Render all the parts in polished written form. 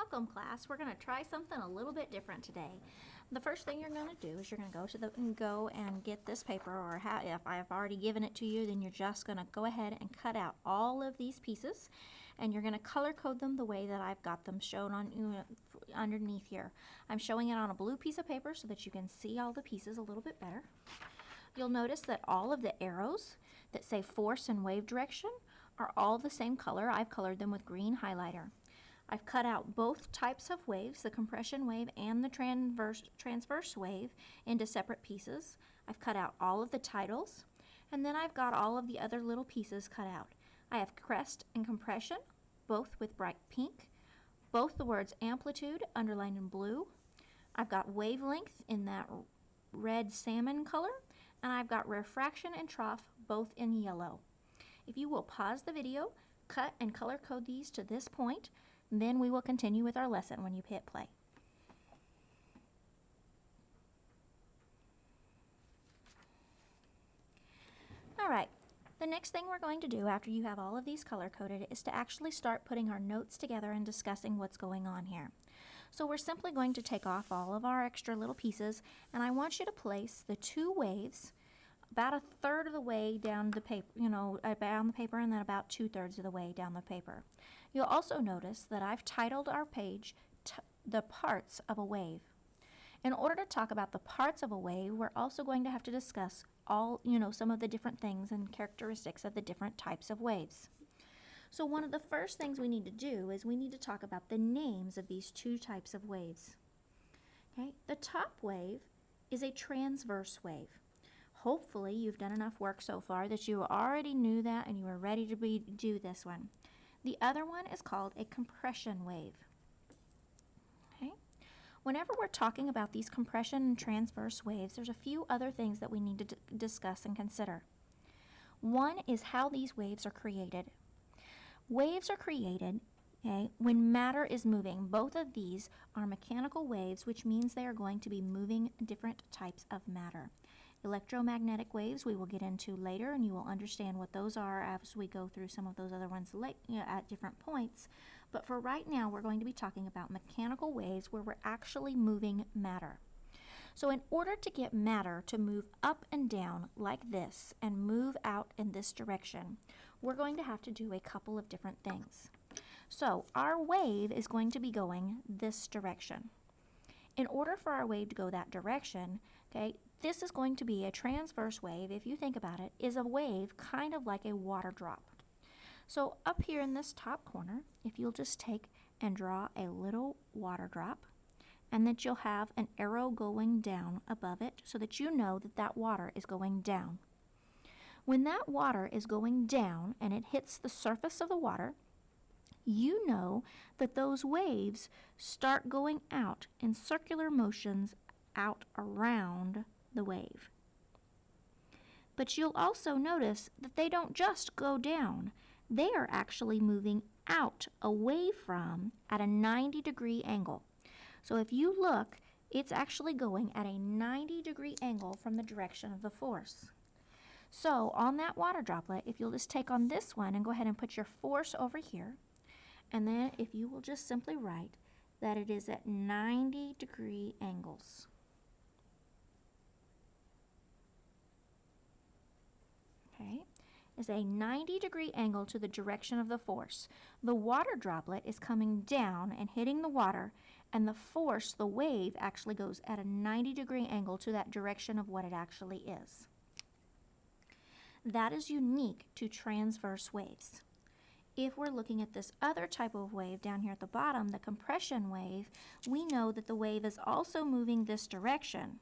Welcome, class. We're going to try something a little bit different today. The first thing you're going to do is you're going to go and get this paper, or if I've already given it to you, then you're just going to go ahead and cut out all of these pieces, and you're going to color code them the way that I've got them shown on underneath here. I'm showing it on a blue piece of paper so that you can see all the pieces a little bit better. You'll notice that all of the arrows that say force and wave direction are all the same color. I've colored them with green highlighter. I've cut out both types of waves, the compression wave and the transverse wave, into separate pieces. I've cut out all of the titles, and then I've got all of the other little pieces cut out. I have crest and compression, both with bright pink, both the words amplitude underlined in blue. I've got wavelength in that red salmon color, and I've got refraction and trough both in yellow. If you will pause the video, cut and color code these to this point, then we will continue with our lesson when you hit play. Alright, the next thing we're going to do after you have all of these color coded is to actually start putting our notes together and discussing what's going on here. So we're simply going to take off all of our extra little pieces, and I want you to place the two waves about a third of the way down the paper, down the paper, and then about 2/3 of the way down the paper. You'll also notice that I've titled our page The Parts of a Wave. In order to talk about the parts of a wave, we're also going to have to discuss some of the different things and characteristics of the different types of waves. So one of the first things we need to do is we need to talk about the names of these two types of waves. Okay, the top wave is a transverse wave. Hopefully you've done enough work so far that you already knew that and you are ready to do this one. The other one is called a compression wave. Okay. Whenever we're talking about these compression and transverse waves, there's a few other things that we need to discuss and consider. One is how these waves are created. Waves are created when matter is moving. Both of these are mechanical waves, which means they are going to be moving different types of matter. Electromagnetic waves we will get into later, and you will understand what those are as we go through some of those other ones at different points. But for right now, we're going to be talking about mechanical waves where we're actually moving matter. So in order to get matter to move up and down like this and move out in this direction, we're going to have to do a couple of different things. So our wave is going to be going this direction. In order for our wave to go that direction, this is going to be a transverse wave. If you think about it, is a wave kind of like a water drop. So up here in this top corner, if you'll just take and draw a little water drop, and that you'll have an arrow going down above it so that you know that that water is going down. When that water is going down and it hits the surface of the water, you know that those waves start going out in circular motions out around the wave. But you'll also notice that they don't just go down. They are actually moving out away from at a 90-degree angle. So if you look, it's actually going at a 90-degree angle from the direction of the force. So on that water droplet, if you'll just take on this one and go ahead and put your force over here, and then if you will just simply write that it is at 90-degree angles. Okay, is a 90-degree angle to the direction of the force. The water droplet is coming down and hitting the water, and the force, the wave, actually goes at a 90-degree angle to that direction of what it actually is. That is unique to transverse waves. If we're looking at this other type of wave down here at the bottom, the compression wave, we know that the wave is also moving this direction.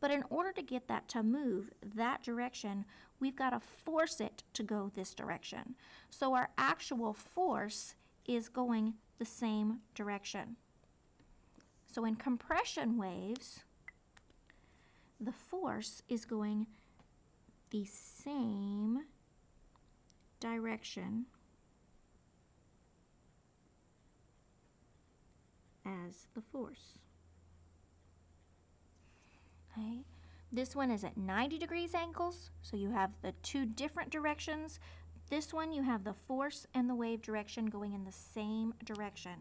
But in order to get that to move that direction, we've got to force it to go this direction. So our actual force is going the same direction. So in compression waves, the force is going the same direction as the force. Okay. This one is at 90 degrees angles, so you have the two different directions This one, you have the force and the wave direction going in the same direction.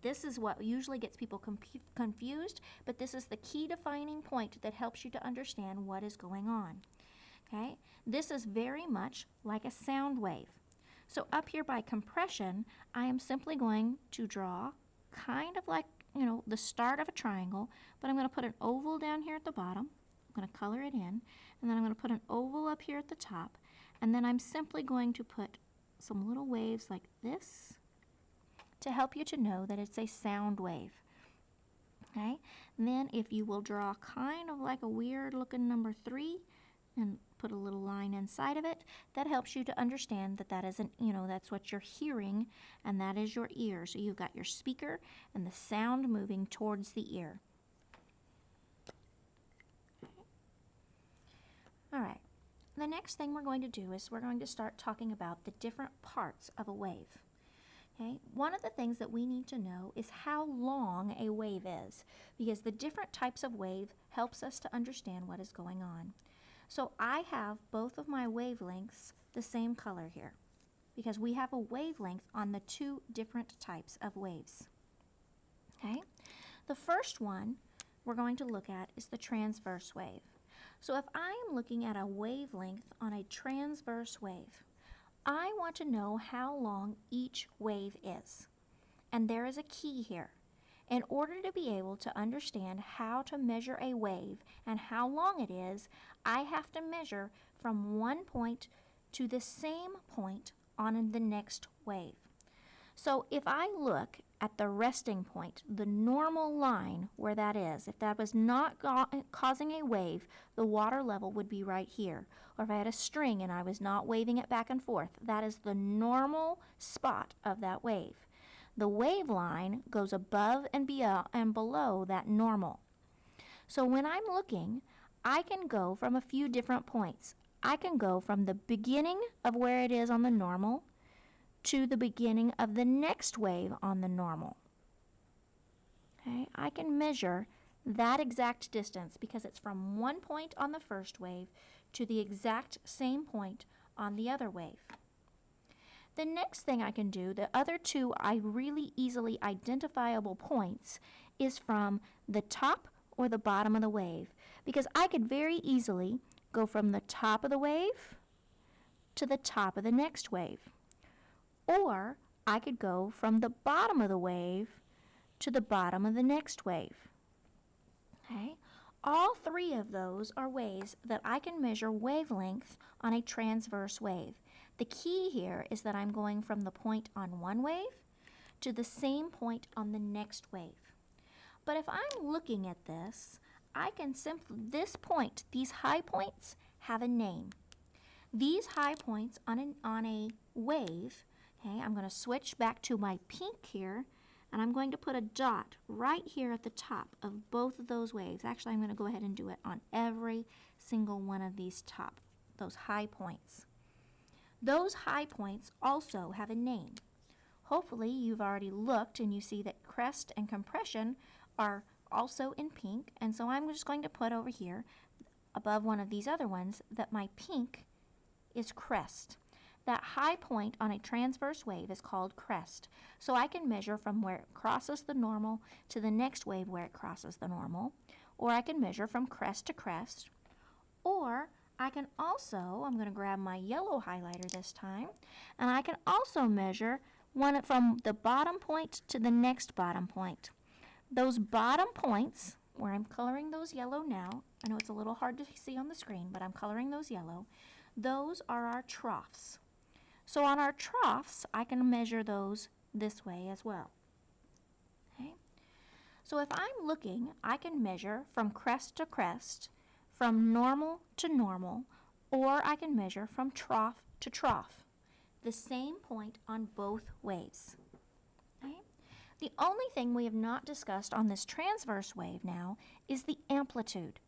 This is what usually gets people confused, but this is the key defining point that helps you to understand what is going on. Okay? This is very much like a sound wave. So up here by compression, I am simply going to draw kind of like, the start of a triangle, but I'm going to put an oval down here at the bottom. I'm going to color it in, and then I'm going to put an oval up here at the top, and then I'm simply going to put some little waves like this to help you to know that it's a sound wave. Okay? And then if you will draw kind of like a weird looking number 3 and put a little line inside of it, that helps you to understand that that isn't, that's what you're hearing, and that is your ear. So you've got your speaker and the sound moving towards the ear. All right. The next thing we're going to do is we're going to start talking about the different parts of a wave. Okay? One of the things that we need to know is how long a wave is, because the different types of wave helps us to understand what is going on. So I have both of my wavelengths the same color here, because we have a wavelength on the two different types of waves. Okay? The first one we're going to look at is the transverse wave. So if I am looking at a wavelength on a transverse wave, I want to know how long each wave is. And there is a key here. In order to be able to understand how to measure a wave and how long it is, I have to measure from one point to the same point on the next wave. So if I look at the resting point, the normal line where that is, if that was not causing a wave, the water level would be right here. Or if I had a string and I was not waving it back and forth, that is the normal spot of that wave. The wave line goes above and below that normal. So when I'm looking, I can go from a few different points. I can go from the beginning of where it is on the normal to the beginning of the next wave on the normal. Okay, I can measure that exact distance because it's from one point on the first wave to the exact same point on the other wave. The next thing I can do, the other two really easily identifiable points, is from the top or the bottom of the wave, because I could very easily go from the top of the wave to the top of the next wave. Or I could go from the bottom of the wave to the bottom of the next wave. Okay? All three of those are ways that I can measure wavelength on a transverse wave. The key here is that I'm going from the point on one wave to the same point on the next wave. But if I'm looking at this, I can this point, these high points, have a name. These high points on a wave, okay, I'm going to switch back to my pink here, and I'm going to put a dot right here at the top of both of those waves. Actually, I'm going to go ahead and do it on every single one of these those high points. Those high points also have a name. Hopefully, you've already looked and you see that crest and compression are also in pink, and so I'm just going to put over here above one of these other ones that my pink is crest. That high point on a transverse wave is called crest. So I can measure from where it crosses the normal to the next wave where it crosses the normal, or I can measure from crest to crest, or I can also, I'm going to grab my yellow highlighter this time, and I can also measure one from the bottom point to the next bottom point. Those bottom points, where I'm coloring those yellow now, I know it's a little hard to see on the screen, but I'm coloring those yellow, those are our troughs. So on our troughs, I can measure those this way as well. Okay? So if I'm looking, I can measure from crest to crest, from normal to normal, or I can measure from trough to trough, the same point on both waves. Okay? The only thing we have not discussed on this transverse wave now is the amplitude.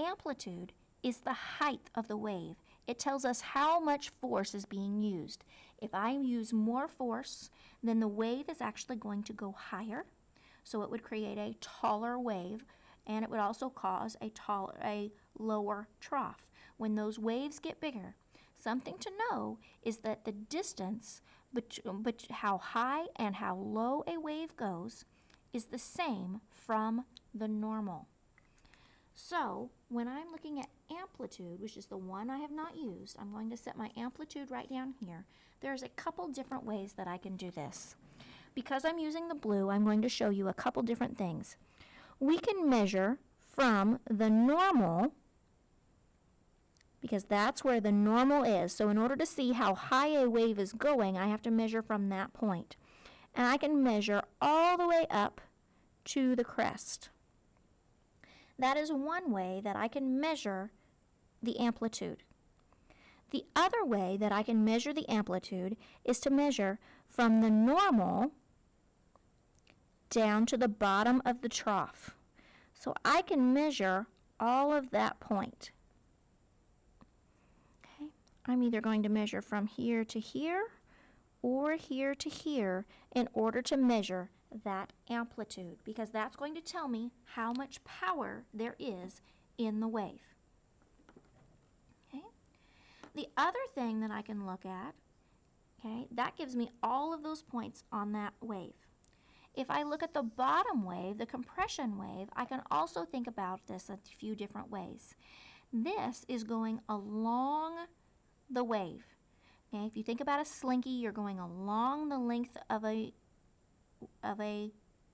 Amplitude is the height of the wave. It tells us how much force is being used. If I use more force, then the wave is actually going to go higher, so it would create a taller wave, and it would also cause a lower trough. When those waves get bigger, something to know is that the distance but how high and how low a wave goes is the same from the normal. So when I'm looking at amplitude, which is the one I have not used, I'm going to set my amplitude right down here. There's a couple different ways that I can do this. Because I'm using the blue, I'm going to show you a couple different things. We can measure from the normal, because that's where the normal is. So in order to see how high a wave is going, I have to measure from that point. And I can measure all the way up to the crest. That is one way that I can measure the amplitude. The other way that I can measure the amplitude is to measure from the normal down to the bottom of the trough. So I can measure all of that point. Okay. I'm either going to measure from here to here or here to here in order to measure that amplitude, because that's going to tell me how much power there is in the wave. Okay. The other thing that I can look at, okay, that gives me all of those points on that wave. If I look at the bottom wave, the compression wave, I can also think about this a few different ways. This is going along the wave. Okay, if you think about a slinky, you're going along the length of a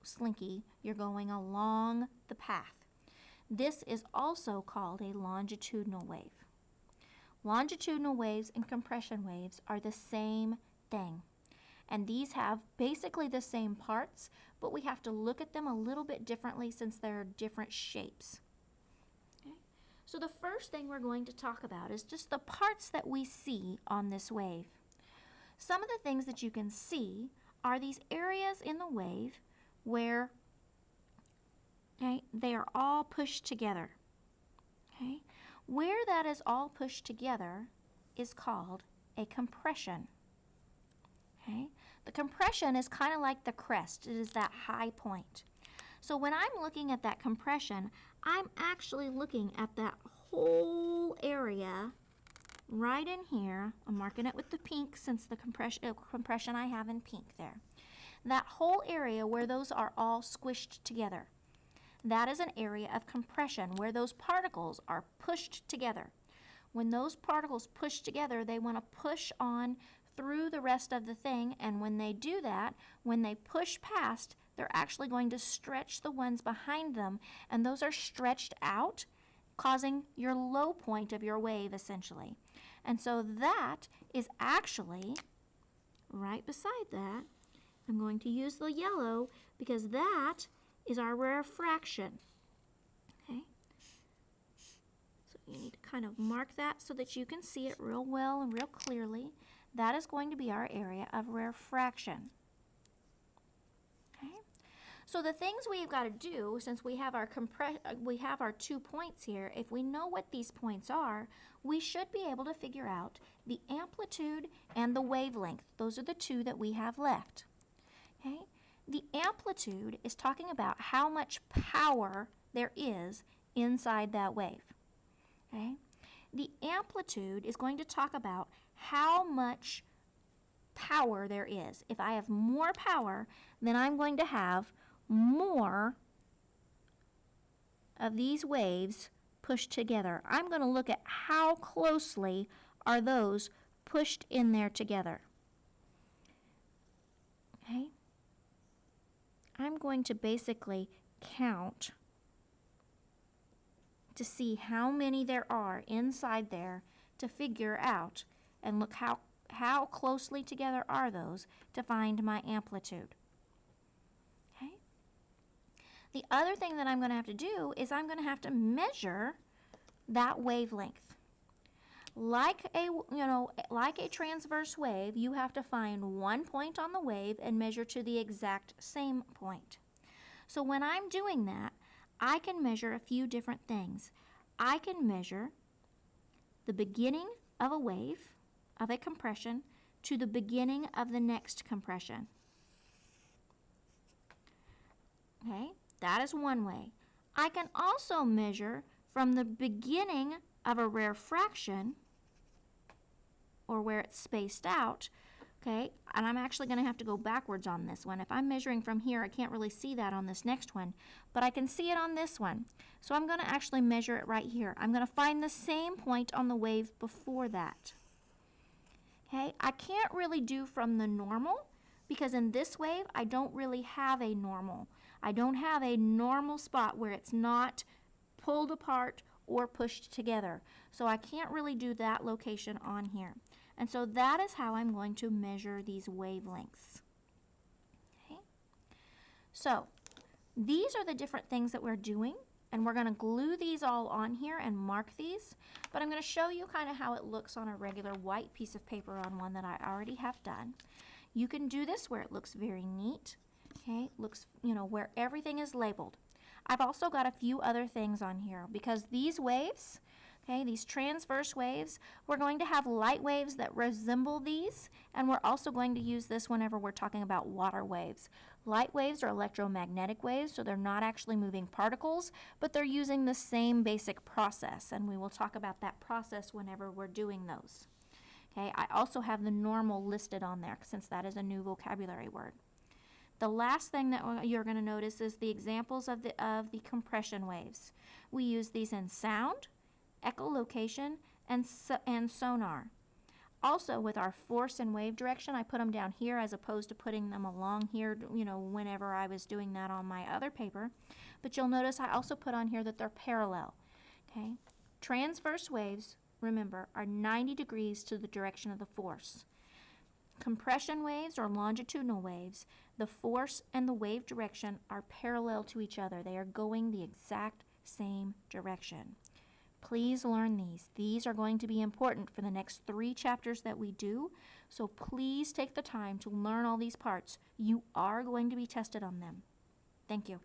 slinky, you're going along the path. This is also called a longitudinal wave. Longitudinal waves and compression waves are the same thing. And these have basically the same parts, but we have to look at them a little bit differently since they're different shapes. Okay? So the first thing we're going to talk about is just the parts that we see on this wave. Some of the things that you can see are these areas in the wave where they are all pushed together. Okay? Where that is all pushed together is called a compression. Okay? The compression is kind of like the crest. It is that high point. So when I'm looking at that compression, I'm actually looking at that whole area right in here. I'm marking it with the pink since the compression I have in pink there. That whole area where those are all squished together. That is an area of compression where those particles are pushed together. When those particles push together, they want to push on through the rest of the thing, and when they do that, when they push past, they're actually going to stretch the ones behind them, and those are stretched out, causing your low point of your wave essentially. And so that is actually right beside that. I'm going to use the yellow because that is our rarefaction. Okay? So you need to kind of mark that so that you can see it real well and real clearly. That is going to be our area of rarefaction. Okay? So the things we've got to do, since we have our 2 points here, if we know what these points are, we should be able to figure out the amplitude and the wavelength. Those are the two that we have left. Okay? The amplitude is talking about how much power there is inside that wave. Okay? The amplitude is going to talk about how much power there is. If I have more power, then I'm going to have more of these waves pushed together. I'm going to look at how closely are those pushed in there together. Okay? I'm going to basically count to see how many there are inside there to figure out and look how closely together are those to find my amplitude. Okay? The other thing that I'm going to have to do is I'm going to have to measure that wavelength. Like a transverse wave, you have to find one point on the wave and measure to the exact same point. So when I'm doing that, I can measure a few different things. I can measure the beginning of a wave, of a compression, to the beginning of the next compression. Okay, that is one way. I can also measure from the beginning of a rarefaction or where it's spaced out, okay, and I'm actually going to have to go backwards on this one. If I'm measuring from here, I can't really see that on this next one, but I can see it on this one. So I'm going to actually measure it right here. I'm going to find the same point on the wave before that. Okay, I can't really do from the normal because in this wave, I don't really have a normal. I don't have a normal spot where it's not pulled apart or pushed together. So I can't really do that location on here. And so that is how I'm going to measure these wavelengths. Okay. So these are the different things that we're doing, and we're going to glue these all on here and mark these, but I'm going to show you kind of how it looks on a regular white piece of paper on one that I already have done. You can do this where it looks very neat, okay, looks, you know, where everything is labeled. I've also got a few other things on here because these waves, okay, these transverse waves, we're going to have light waves that resemble these, and we're also going to use this whenever we're talking about water waves. Light waves are electromagnetic waves, so they're not actually moving particles, but they're using the same basic process, and we will talk about that process whenever we're doing those. Okay, I also have the normal listed on there since that is a new vocabulary word. The last thing that you're going to notice is the examples of the compression waves. We use these in sound, echolocation, and sonar. Also, with our force and wave direction, I put them down here as opposed to putting them along here, you know, whenever I was doing that on my other paper. But you'll notice I also put on here that they're parallel. Okay? Transverse waves, remember, are 90 degrees to the direction of the force. Compression waves or longitudinal waves, the force and the wave direction are parallel to each other. They are going the exact same direction. Please learn these. These are going to be important for the next 3 chapters that we do, so please take the time to learn all these parts. You are going to be tested on them. Thank you.